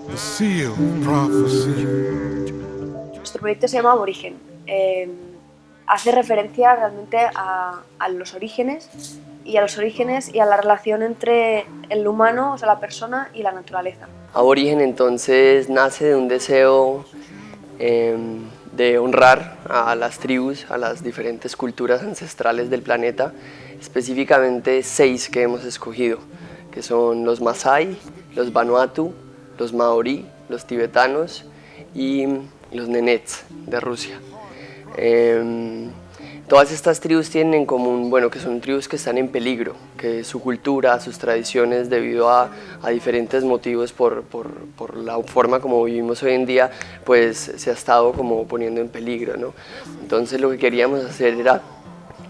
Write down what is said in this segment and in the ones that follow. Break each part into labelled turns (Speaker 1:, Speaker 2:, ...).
Speaker 1: The seal of prophecy.
Speaker 2: Nuestro proyecto se llama Aborigen. Hace referencia realmente a los orígenes y a la relación entre el humano, o sea, la persona y la naturaleza.
Speaker 3: Aborigen entonces nace de un deseo de honrar a las tribus, a las diferentes culturas ancestrales del planeta, específicamente 6 que hemos escogido, que son los Masái, los Vanuatu, los Maorí, los tibetanos y los Nenets de Rusia. Todas estas tribus tienen en común, bueno, que son tribus que están en peligro, que su cultura, sus tradiciones, debido a diferentes motivos por la forma como vivimos hoy en día, pues se ha estado como poniendo en peligro, ¿no? Entonces lo que queríamos hacer era,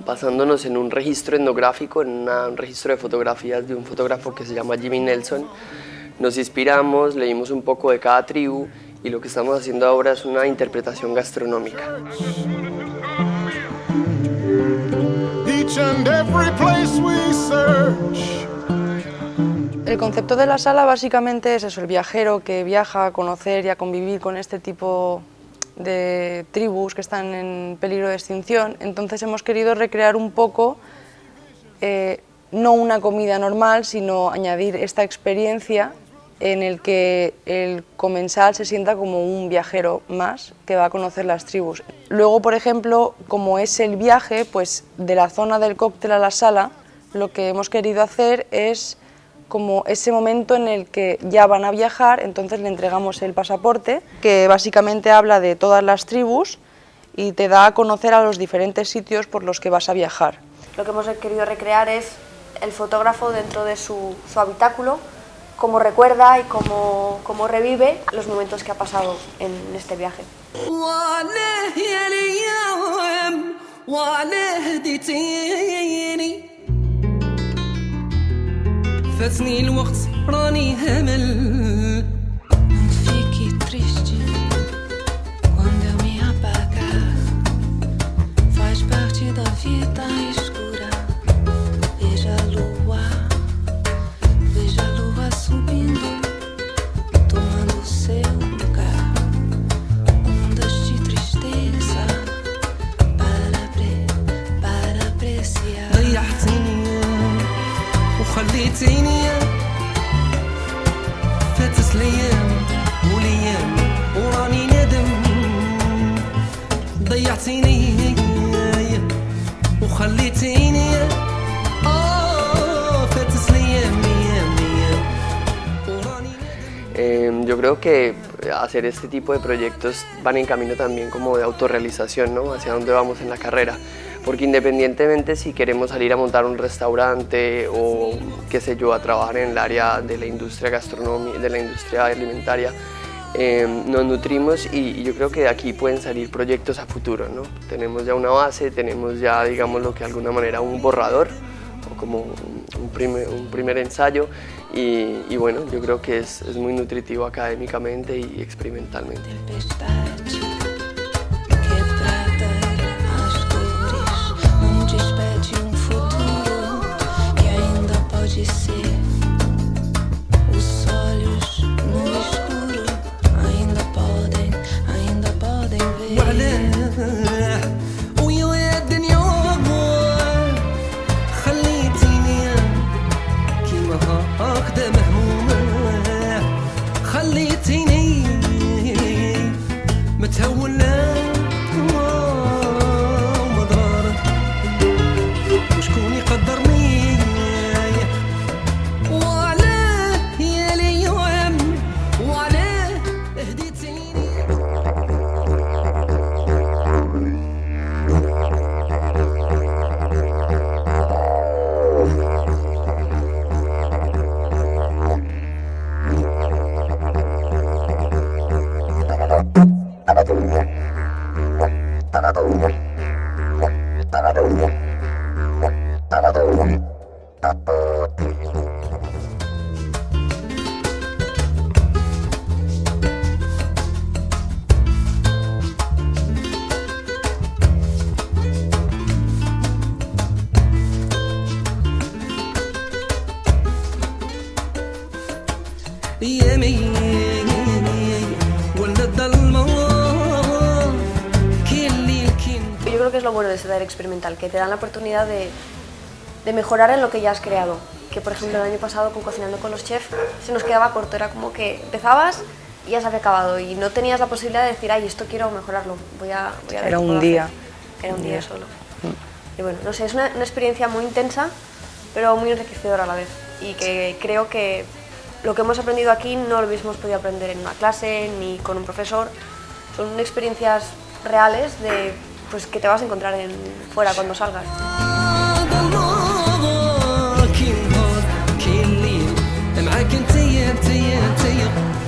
Speaker 3: basándonos en un registro etnográfico, en un registro de fotografías de un fotógrafo que se llama Jimmy Nelson, nos inspiramos, leímos un poco de cada tribu y lo que estamos haciendo ahora es una interpretación gastronómica.
Speaker 4: El concepto de la sala básicamente es eso, el viajero que viaja a conocer y a convivir con este tipo de tribus que están en peligro de extinción. Entonces hemos querido recrear un poco, no una comida normal, sino añadir esta experiencia en el que el comensal se sienta como un viajero más que va a conocer las tribus. Luego, por ejemplo, como es el viaje, pues de la zona del cóctel a la sala, lo que hemos querido hacer es como ese momento en el que ya van a viajar, entonces le entregamos el pasaporte, que básicamente habla de todas las tribus y te da a conocer a los diferentes sitios por los que vas a viajar.
Speaker 2: Lo que hemos querido recrear es el fotógrafo dentro de su habitáculo, cómo recuerda y cómo revive los momentos que ha pasado en este viaje.
Speaker 5: فاتني الوقت راني همل fiquei triste quando eu me apagar faz parte da vida escura veja a lua subindo tomando seu lugar ondas de tristeza para apreciar ضيعتني وخليتيني فاتت الايام والايام وراني ندم ضيعتيني وخليتيني فاتت الايام وراني ندم.
Speaker 3: Yo creo que hacer este tipo de proyectos van en camino también como de autorrealización, ¿no? Hacia dónde vamos en la carrera. Porque independientemente si queremos salir a montar un restaurante o, qué sé yo, a trabajar en el área de la industria gastronómica, de la industria alimentaria, nos nutrimos y yo creo que de aquí pueden salir proyectos a futuro, ¿no? Tenemos ya una base, tenemos ya, digámoslo que de alguna manera, un borrador o como un primer ensayo y bueno, yo creo que es muy nutritivo académicamente y experimentalmente.
Speaker 2: que es lo bueno de este taller experimental, que te dan la oportunidad de mejorar en lo que ya has creado. Que por ejemplo el año pasado con Cocinando con los Chefs se nos quedaba corto, era como que empezabas y ya se había acabado y no tenías la posibilidad de decir, ay, esto quiero mejorarlo, voy a ver
Speaker 4: Era
Speaker 2: qué
Speaker 4: un
Speaker 2: puedo
Speaker 4: día.
Speaker 2: hacer". Era un día solo. Y bueno, no sé, es una experiencia muy intensa, pero muy enriquecedora a la vez. Y que creo que lo que hemos aprendido aquí no lo hubiésemos podido aprender en una clase ni con un profesor. Son experiencias reales de, pues, que te vas a encontrar fuera cuando salgas.
Speaker 5: معاك انت يا